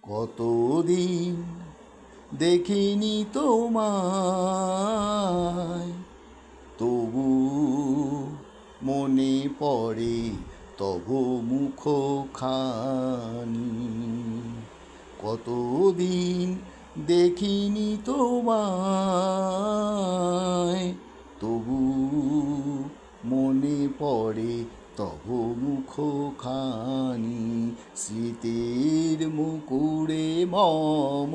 কতদিন দেখিনি তোমায়, তবু মনে পড়ে তব মুখখানি। কতদিন দেখিনি তোমায়, তবু মনে পড়ে তব মুখখানি। স্মৃতির মুকুরে মম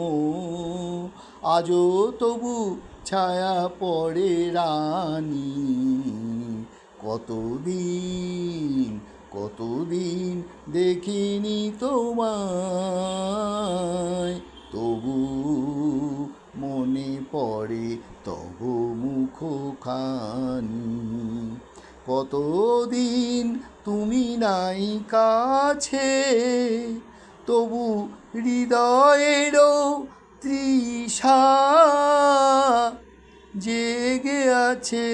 আজও তবু ছায়া পড়ে রানী। কতদিন কতদিন দেখিনি তোমায়, তবু মনে পড়ে তব মুখখানি। কতদিন তুমি নাই কাছে, তবু হৃদয়েরও তৃষা জেগে আছে।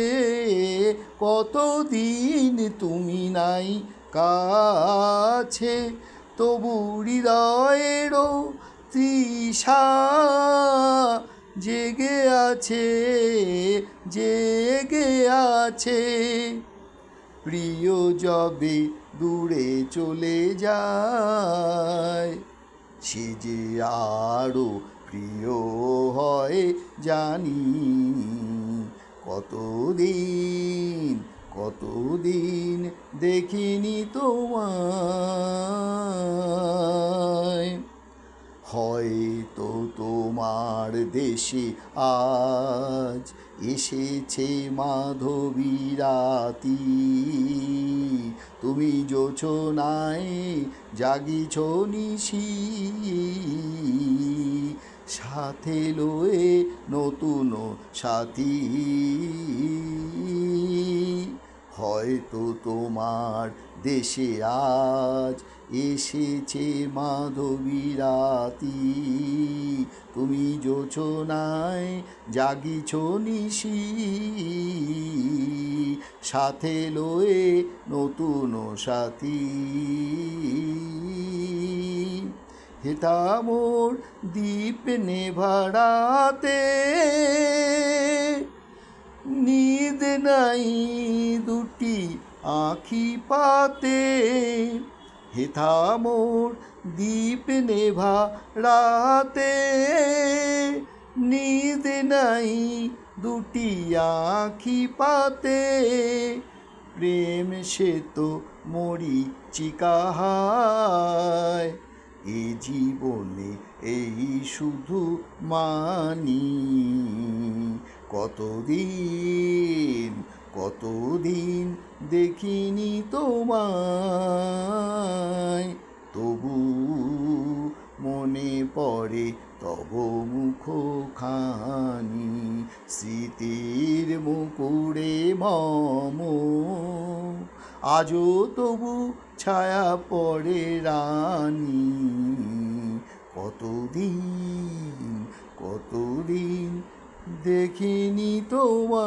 কতদিন তুমি নাই কাছে, তবু হৃদয়েরও তৃষা জেগে আছে, জেগে আছে। প্রিয় যবে দূরে চলে যায়, সে যে আরো প্রিয় হয় জানি। কতদিন কতদিন দেখিনি তোমায়। হয়তো তোমার দেশে আজ এসেছে মাধবী রাতি, তুমি জোছনায় জাগিছ নিশি, সাথে লয়ে নতুন সাথী। হয়তো তোমার দেশে আজ এসেছে মাধবী রাতি, তুমি জোছনায় জাগিছ নিশি, সাথে লয়ে নতুন সাথী। হেথা মোর দ্বীপ নেভাড়াতে নিদ নাই দুটি আঁখি পাতে। হেথা মোর দ্বীপ নেভা রাতে নিদ নাই দুটি আঁখি পাতে। প্রেম সে তো মরীচিকা হায়, এ জীবনে এই শুধু মানি। কতদিন কতদিন দেখিনি তোমায়, তবু মনে পড়ে তব মুখখানি। স্মৃতির মুকুরে মম আজও তবু ছায়া পড়ে রানী। কতদিন কতদিন দেখিনি তোমায়।